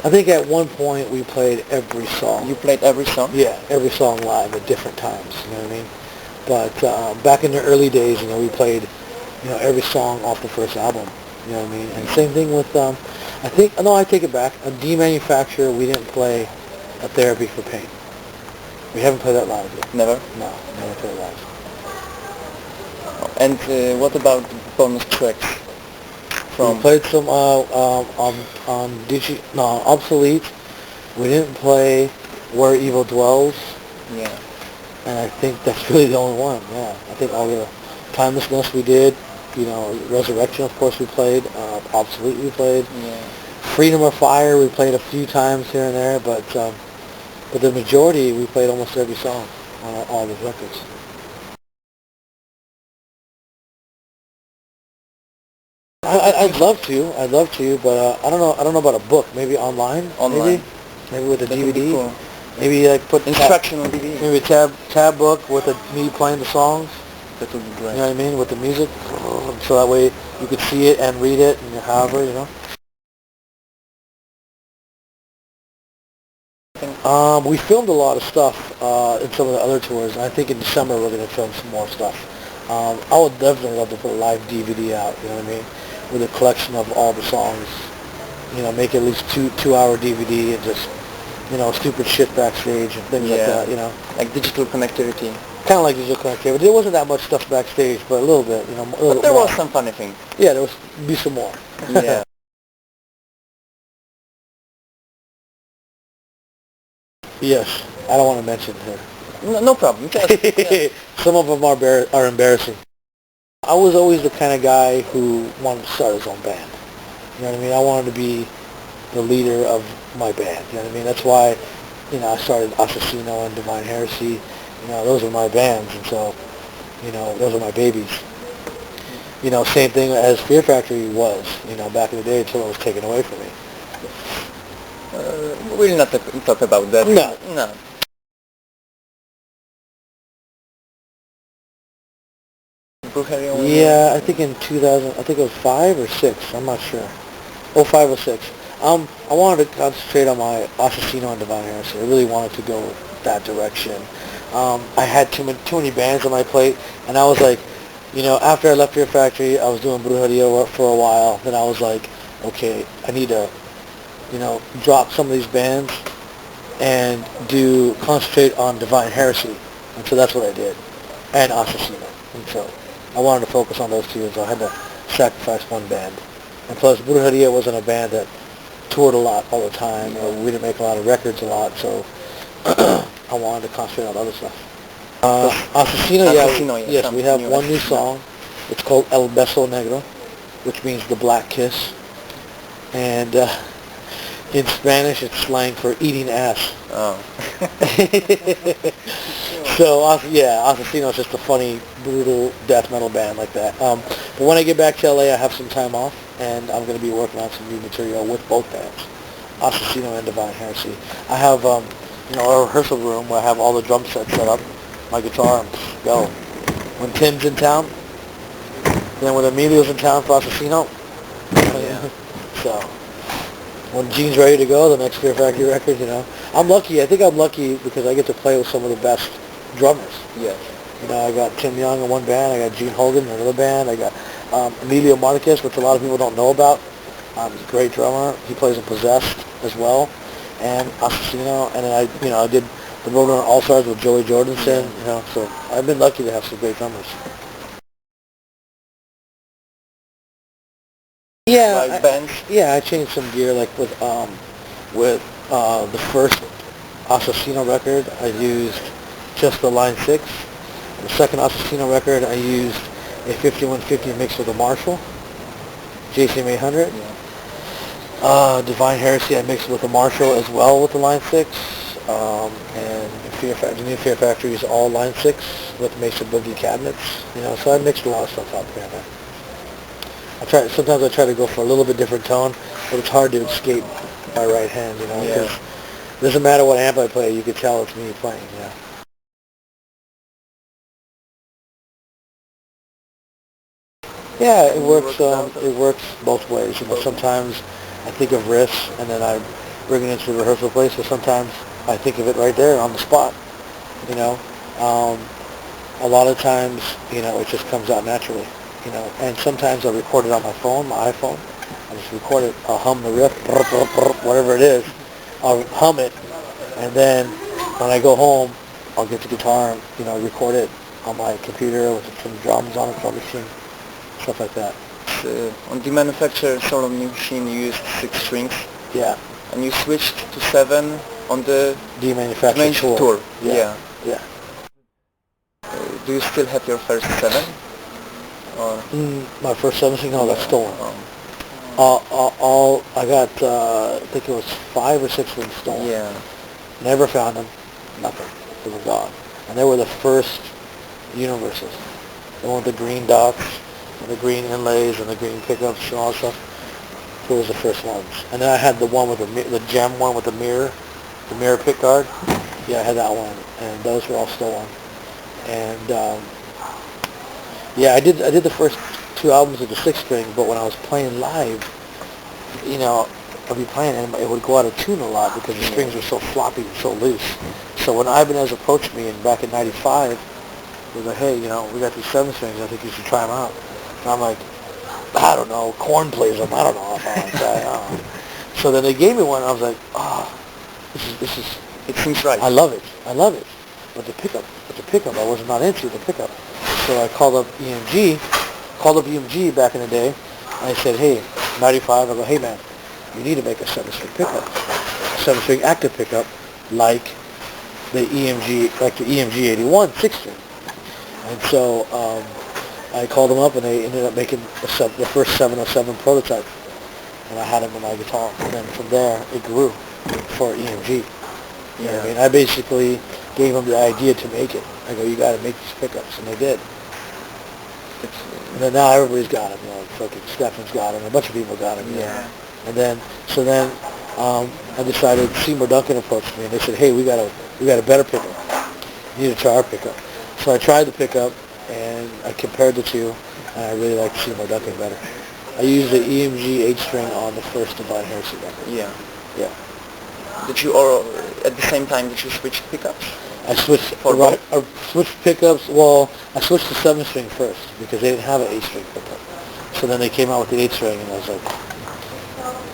I think at one point we played every song. You played every song? Yeah, every song live at different times. You know what I mean? But back in the early days, we played, every song off the first album. You know what I mean? And same thing with, I think, no, I take it back. A Demanufacture, we didn't play a Therapy for Pain. We haven't played that live yet. Never? No, never played it live. And what about bonus tracks? We played some Obsolete. We didn't play Where Evil Dwells. Yeah. And I think that's really the only one. Yeah, I think all the Timelessness we did. Resurrection, of course, we played. Obsolete we played. Yeah. Freedom of Fire we played a few times here and there, but the majority we played almost every song on all those records. I'd love to, but I don't know. I don't know about a book. Maybe online. Maybe with a that DVD. Cool. Maybe like put instructional DVD. Maybe a tab book with me playing the songs. That would be great. You know what I mean? With the music, so that way you could see it and read it, and however, We filmed a lot of stuff in some of the other tours, and I think in December we're going to film some more stuff. I would definitely love to put a live DVD out, you know what I mean, with a collection of all the songs. Make at least two-hour DVD and just, stupid shit backstage and things like that, Like digital connectivity. Kind of like digital connectivity. There wasn't that much stuff backstage, but a little bit, But there was some funny things. Yeah, there was be some more. Yeah. Yes, I don't want to mention her. No problem. Just, Some of them are embarrassing. I was always the kind of guy who wanted to start his own band. You know what I mean? I wanted to be the leader of my band. You know what I mean? That's why, I started Assassino and Divine Heresy. Those are my bands, and so, those are my babies. Same thing as Fear Factory was, back in the day until it was taken away from me. We'll not talk about that. No. Yeah, I think in 2000, I think it was 5 or 6, I'm not sure. 5 or 6. I wanted to concentrate on my Assassino and Divine Heresy. I really wanted to go that direction. I had too many bands on my plate, and I was like, after I left Fear Factory, I was doing Brujeria for a while. Then I was like, okay, I need to, drop some of these bands and concentrate on Divine Heresy. And so that's what I did, and Assassino. And so I wanted to focus on those two, and so I had to sacrifice one band. And plus, Brujeria wasn't a band that toured a lot all the time, or we didn't make a lot of records a lot, so I wanted to concentrate on other stuff. Assassino, yes, we have one new song. It's called El Beso Negro, which means the black kiss. And in Spanish, it's slang for eating ass. Oh. So, Assassino is just a funny, brutal death metal band like that. But when I get back to LA, I have some time off, and I'm going to be working on some new material with both bands, Assassino and Divine Heresy. I have, a rehearsal room where I have all the drum sets set up, my guitar, and go. When Tim's in town, then when Emilio's in town for Assassino, so when Gene's ready to go, the next Fear Factory record, I'm lucky. I think I'm lucky because I get to play with some of the best drummers. Yes. I got Tim Young in one band. I got Gene Hogan in another band. I got Emilio Marquez, which a lot of people don't know about. He's a great drummer. He plays in Possessed as well, and Assassino. And then I did the Roadrunner All-Stars with Joey Jordison. So I've been lucky to have some great drummers. Yeah, I changed some gear. Like with the first Assassino record, I used just the Line 6. The second Assassino record, I used a 5150 mixed with a Marshall, JCM 800. Yeah. Divine Heresy, I mixed with a Marshall as well with the Line 6. And the new Fear Factory is all Line 6 with Mesa Boogie cabinets. So I mixed a lot of stuff out there. Sometimes I try to go for a little bit different tone, but it's hard to escape my right hand, because it doesn't matter what amp I play, you can tell it's me playing, Yeah, it works both ways. Sometimes I think of riffs, and then I bring it into the rehearsal place, or sometimes I think of it right there on the spot, you know. Um, a lot of times, it just comes out naturally, and sometimes I'll record it on my phone, my iPhone. I just record it, I'll hum the riff, whatever it is, I'll hum it, and then when I go home, I'll get the guitar, record it on my computer with some drums on it, drum machine, stuff like that. On the manufacturer solo machine you used 6 strings. Yeah. And you switched to 7 on the manufacturer tour. Yeah. Yeah. Do you still have your first 7? Or my first 7 string, no, that's stolen. I got, I think it was 5 or 6 of them stolen. Yeah. Never found them. Nothing. They were gone. And they were the first universals. The one with the green dots, and the green inlays, and the green pickups, and all that stuff. Those was the first ones. And then I had the one with the gem one with the mirror pick guard. Yeah, I had that one, and those were all stolen. And yeah, I did the first 2 albums with the 6 string, but when I was playing live, I'd be playing and it would go out of tune a lot because the strings were so floppy and so loose. So when Ibanez approached me back in '95, he was like, hey, we got these 7 strings, I think you should try them out. And I'm like, I don't know, Korn plays them, I don't know if I want to try it out. So then they gave me one, and I was like, this is, it seems right. I love it. But the pickup, I was not into the pickup. So I called up EMG back in the day, and I said, hey, '95, I go, hey man, you need to make a 7-string pickup, 7-string active pickup, like the EMG 81 6-string. And so I called them up, and they ended up making the first 707 prototype, and I had them in my guitar. And then from there, it grew for EMG. You know what I mean? I basically gave them the idea to make it. I go, you got to make these pickups, and they did. And then now everybody's got them. Fucking Stefan's got them. A bunch of people got them. Yeah. And then, I decided. Seymour Duncan approached me, and they said, hey, we got a better pickup. You need to try our pickup. So I tried the pickup, and I compared the two, and I really liked Seymour Duncan better. I used the EMG 8-string on the first Divine Heresy record. Yeah. Yeah. Did you, or at the same time, did you switch pickups? I switched pickups. Well, I switched to 7-string first because they didn't have an 8-string pickup. So then they came out with the 8-string, and I was like,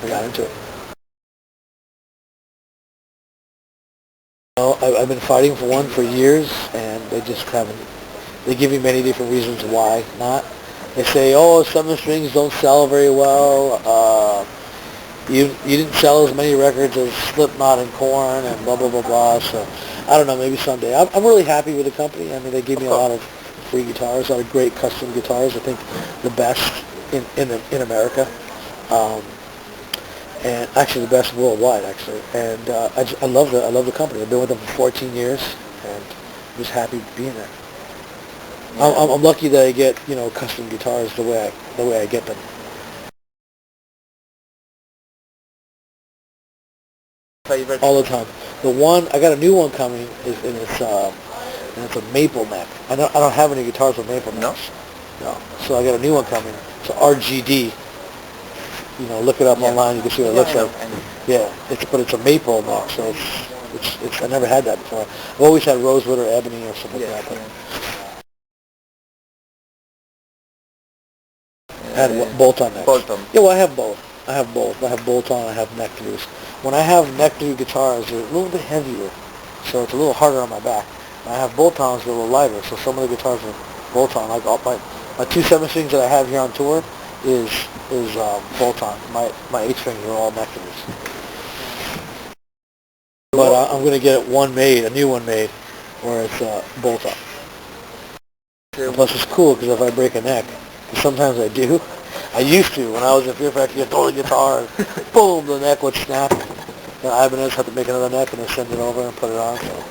I got into it. I've been fighting for one for years, and they just haven't. They give me many different reasons why not. They say, oh, 7 strings don't sell very well. You didn't sell as many records as Slipknot and Korn and blah, blah, blah, blah. So I don't know, maybe someday. I'm really happy with the company. I mean, they gave me a lot of free guitars, a lot of great custom guitars. I think the best in America. And actually the best worldwide, actually. And I love the company. I've been with them for 14 years, and I'm just happy being there. Yeah. I'm lucky that I get custom guitars the way I get them. Favorite? All the time. The one I got a new one coming, and it's a maple neck. I don't have any guitars with maple necks. No. So I got a new one coming. It's RGD. Look it up online. You can see what it looks like. Yeah, but it's a maple neck, so it's I never had that before. I've always had rosewood or ebony or something like that. I had bolt-on necks. Bolt-on. Yeah, well, I have both. I have bolt-on. I have neck-throughs. When I have neck-through guitars, they're a little bit heavier, so it's a little harder on my back. When I have bolt-ons, they're a little lighter, so some of the guitars are bolt-on. Like my 2 7-strings that I have here on tour is bolt-on. My 8 strings are all neck-throughs. But I'm going to get a new one made, where it's bolt-on. Plus it's cool because if I break a neck, and sometimes I do, I used to when I was in Fear Factory, I'd throw the guitar, and boom, the neck would snap. Then Ibanez had to make another neck and then send it over and put it on. So.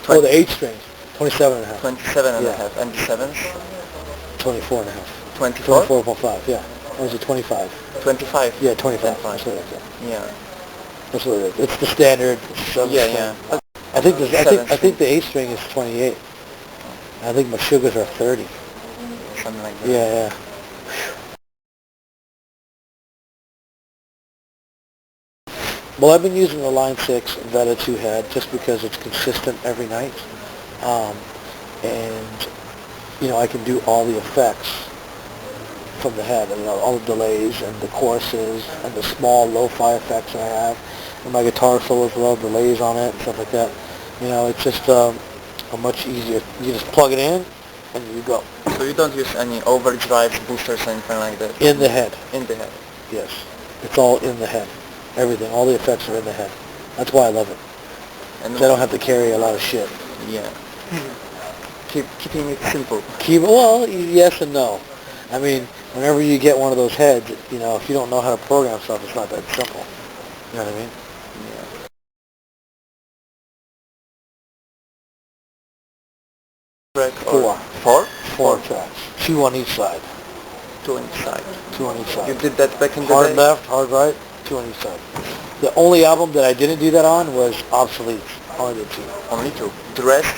Oh, the 8 strings, 27 and a half. 27 and a half. And the 7s? 24 and a half. 24? 24.5, yeah. Or is it 25? 25? Yeah, 25. 25. That's what it is, Yeah. That's what it is. It's the standard 7 string. Yeah. I think the 8 string is 28. I think my sugars are 30. Something like that. Yeah. Well, I've been using the Line 6 Veta 2 head just because it's consistent every night. Um, and, I can do all the effects from the head, all the delays and the choruses and the small lo-fi effects that I have. And my guitar solos will have delays on it and stuff like that. It's just a much easier. You just plug it in and you go. So you don't use any overdrives, boosters, anything like that? In the head. In the head. Yes. It's all in the head. Everything. All the effects are in the head. That's why I love it. And I don't have to carry a lot of shit. Yeah. Keeping it simple. Well, yes and no. I mean, whenever you get one of those heads, if you don't know how to program stuff, it's not that simple. You know what I mean? Yeah. Four. Four? Four tracks. Two on each side. Two on each side. Two on each side. You did that back in the day? Hard left, hard right, two on each side. The only album that I didn't do that on was Obsolete. Only the two. Only two. The rest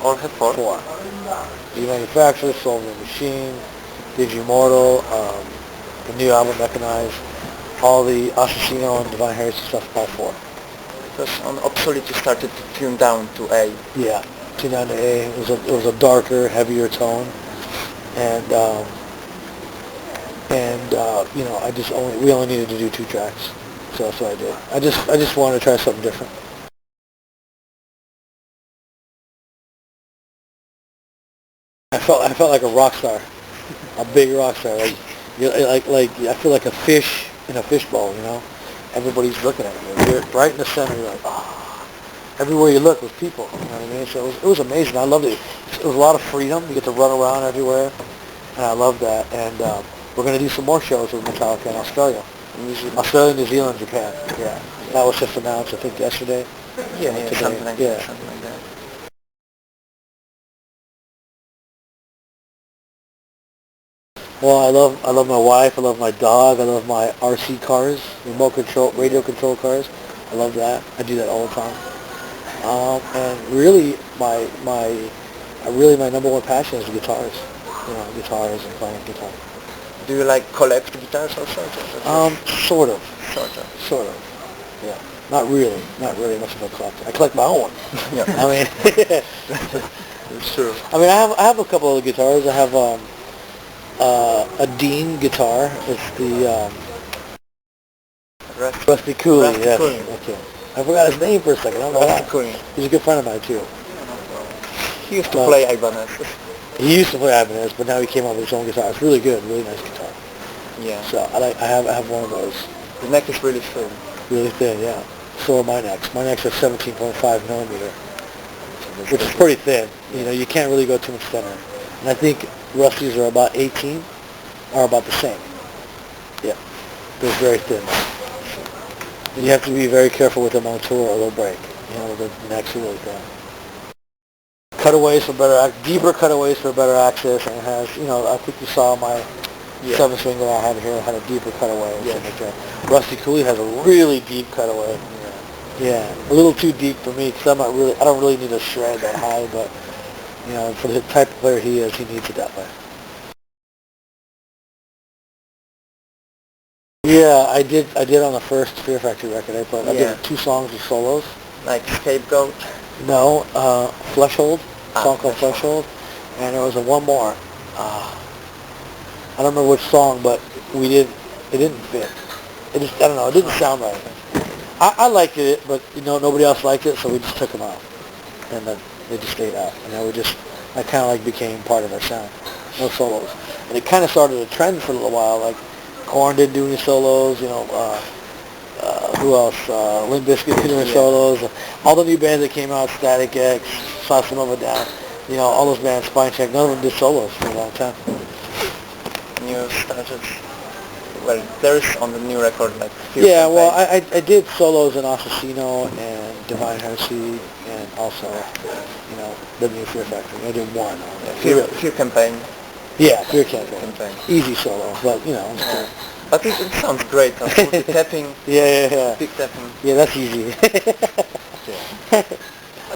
all have four? Four. The Manufacturer, Soul of the Machine, Digimortal, the new album Mechanized, all the Assassino and Divine Heresy stuff, all four. Because on Obsolete you started to tune down to A. Yeah, tune down to A. It was a darker, heavier tone, and we only needed to do two tracks, so that's what I did. I just wanted to try something different. I felt like a rock star, a big rock star. Like I feel like a fish in a fishbowl. Everybody's looking at you. You're right in the center. You're like, oh. Everywhere you look was people. You know what I mean? So it was amazing. I loved it. It was a lot of freedom. You get to run around everywhere, and I love that. And we're going to do some more shows with Metallica in Australia. Australia, New Zealand, Japan. Yeah. That was just announced, I think, yesterday. Yeah, something like that. Something like that. Well, I love my wife. I love my dog. I love my RC cars, remote control, radio control cars. I love that. I do that all the time. And really, my number one passion is guitars. Guitars and playing guitar. Do you collect guitars also? Sort of. Sort of. Yeah. Not really much of a collector. I collect my own. Yeah. I mean, it's true. I mean, I have a couple of guitars. I have a Dean guitar. It's the Rusty Cooley. Yes. Okay. I forgot his name for a second. I don't know why. Cooley. He's a good friend of mine too. He used to play Ibanez. He used to play Ibanez, but now he came up with his own guitar. It's really good, really nice guitar. Yeah. So I have one of those. The neck is really thin. Really thin, yeah. So are my necks. My necks are 17.5 millimeter, which is pretty thin. You can't really go too much thinner. And I think Rusty's are about 18, are about the same. Yeah. They're very thin. And you have to be very careful with them on tour or they'll break. The necks are really thin. Cutaways for better, deeper cutaways for better access, and it has, I think you saw my 7-string that I have here had a deeper cutaway. Yeah. Rusty Cooley has a really deep cutaway. Yeah, a little too deep for me because I don't really need a shred that high, but for the type of player he is, he needs it that way. Yeah, I did on the first Fear Factory record. I did 2 songs with solos. Like Scapegoat? No, Fleshhold, a song called Fleshhold, and there was one more. I don't remember which song, but it didn't fit. I don't know, it didn't sound right. I liked it, but nobody else liked it, so we just took them out, and then they just stayed out. That kind of became part of our sound. No solos, and it kind of started a trend for a little while. Like Korn didn't do any solos. Who else? Limp Bizkit did any solos. All the new bands that came out, Static X, System of a Down, all those bands, Spine Check, none of them did solos for a long time. You started. Well, there's on the new record Yeah, well, I did solos in Assassino and Divine Heresy and also, the new Fear Factory. I did one. Fear Campaign. Yeah, Fear Campaign. Easy solo, but, it's cool. But it sounds great. The tapping. Yeah. Big tapping. Yeah, that's easy. Yeah.